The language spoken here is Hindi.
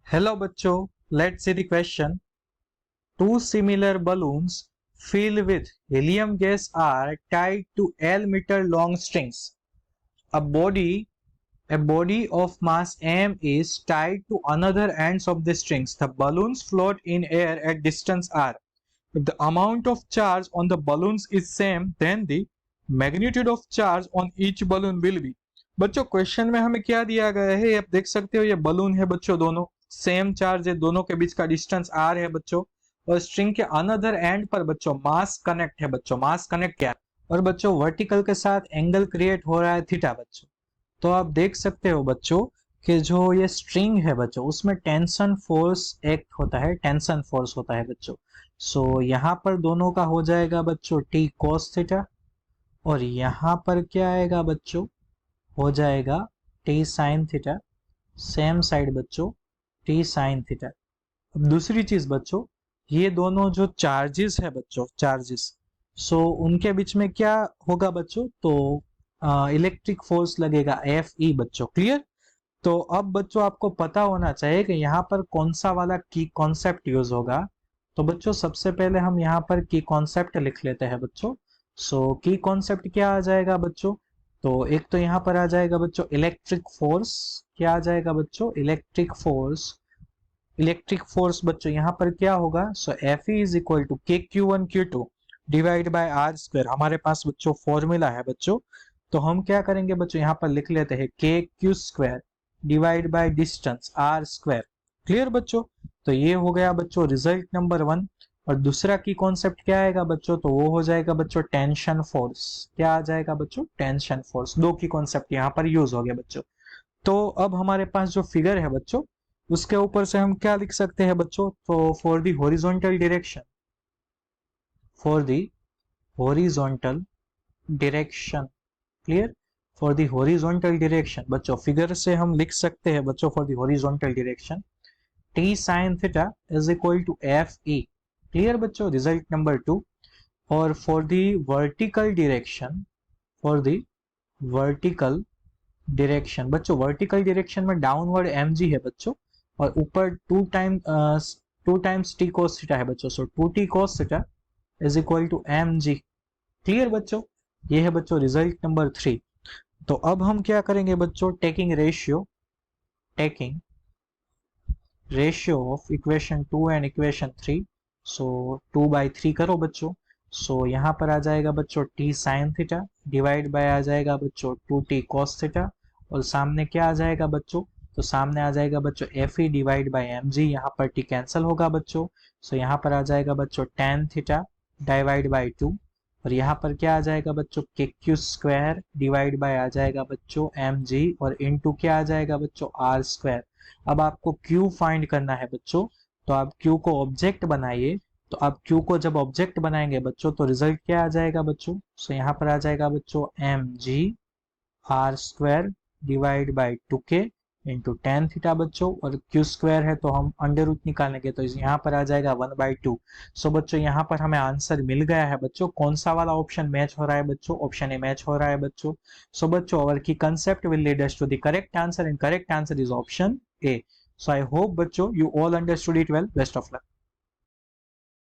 Hello बच्चों, let's see the question. Two similar balloons filled with helium gas are tied to L meter long strings. A body of mass m is tied to another ends of the strings. The balloons float in air at distance r. If the amount of charge on the balloons is same, then the magnitude of charge on each balloon will be. बच्चों क्वेश्चन में हमें क्या दिया गया है, आप देख सकते हो ये बलून है बच्चों, दोनों सेम चार्ज है, दोनों के बीच का डिस्टेंस आर है बच्चों, और स्ट्रिंग के अनदर एंड पर बच्चों मास कनेक्ट है बच्चों, मास कनेक्ट क्या है, और बच्चों वर्टिकल के साथ एंगल क्रिएट हो रहा है थीटा बच्चों। तो आप देख सकते हो बच्चों कि जो ये स्ट्रिंग है बच्चों उसमें टेंशन फोर्स एक्ट होता है, टेंशन फोर्स होता है बच्चों। सो यहाँ पर दोनों का हो जाएगा बच्चों टी कोस थीटा, और यहाँ पर क्या आएगा बच्चों, हो जाएगा T sine theta, same side बच्चों टी साइन थीटा। अब दूसरी चीज बच्चों, ये दोनों जो चार्जेस है बच्चों, चार्जेस, सो उनके बीच में क्या होगा बच्चों, तो इलेक्ट्रिक फोर्स लगेगा एफ ई बच्चों। क्लियर? तो अब बच्चों आपको पता होना चाहिए कि यहाँ पर कौन सा वाला की कॉन्सेप्ट यूज होगा। तो बच्चों सबसे पहले हम यहाँ पर की कॉन्सेप्ट लिख लेते हैं बच्चों। सो की कॉन्सेप्ट क्या आ जाएगा बच्चों, तो एक तो यहाँ पर आ जाएगा बच्चों इलेक्ट्रिक फोर्स। क्या आ जाएगा बच्चों? Electric force. इलेक्ट्रिक फोर्स बच्चों यहाँ पर क्या होगा, so F E is equal to K Q1 Q2 divide by are square. हमारे पास बच्चों फॉर्मूला है बच्चों, तो हम क्या करेंगे बच्चों, यहाँ पर लिख लेते हैं के Q square divide by distance R square. Clear बच्चों? तो ये हो गया बच्चों रिजल्ट नंबर 1। और दूसरा की कॉन्सेप्ट क्या आएगा बच्चों, तो वो हो जाएगा बच्चों टेंशन फोर्स। क्या आ जाएगा बच्चों? Tension force. दो की कॉन्सेप्ट यहाँ पर यूज हो गया बच्चों। तो अब हमारे पास जो फिगर है बच्चों उसके ऊपर से हम क्या लिख सकते हैं बच्चों, तो for the horizontal direction, for the horizontal direction, clear, for the horizontal direction बच्चों फिगर से हम लिख सकते हैं बच्चों for the horizontal direction T sine theta is equal to F E. Clear बच्चों? Result number 2। और for the vertical direction, for the vertical direction बच्चों, वर्टिकल डायरेक्शन में डाउनवर्ड एम जी है बच्चों, और ऊपर two times T cos theta है बच्चों। सो 2t cos theta is equal to M G. Clear बच्चों? ये है बच्चों रिजल्ट नंबर 3। तो अब हम क्या करेंगे बच्चों, taking ratio of equation 2 and equation 3। So 2/3 करो बच्चों। सो यहाँ पर आ जाएगा बच्चों T sine theta divide by आ जाएगा बच्चों 2t cos थीटा, और सामने क्या आ जाएगा बच्चों, तो सामने आ जाएगा बच्चों F E divide by M G. यहाँ पर टी कैंसिल होगा बच्चों। सो यहाँ पर आ जाएगा बच्चों tan थीटा डिवाइड बाई 2, और यहाँ पर क्या आ जाएगा बच्चों के क्यू स्क्वायर डिवाइड बाय आ जाएगा बच्चों एम जी, और इनटू क्या आ जाएगा बच्चों आर स्क्वायर। अब आपको क्यू फाइंड करना है बच्चों, तो आप क्यू को ऑब्जेक्ट बनाइए। तो आप क्यू को जब ऑब्जेक्ट बनाएंगे बच्चों तो रिजल्ट क्या आ जाएगा बच्चों, सो यहाँ पर आ जाएगा बच्चों M G R square divide by 2k into tan theta बच्चों, और क्यू स्क्वायर है तो हम अंडर रूट निकालेंगे, तो यहाँ पर आ जाएगा 1/2। सो बच्चों यहाँ पर हमें आंसर मिल गया है बच्चों। कौन सा वाला ऑप्शन मैच हो रहा है बच्चों? ऑप्शन ए मैच हो रहा है बच्चों। सो बच्चों our key concept will lead us to the correct answer, and correct answer is option A. So I hope बच्चों you all understood it well. Best of luck.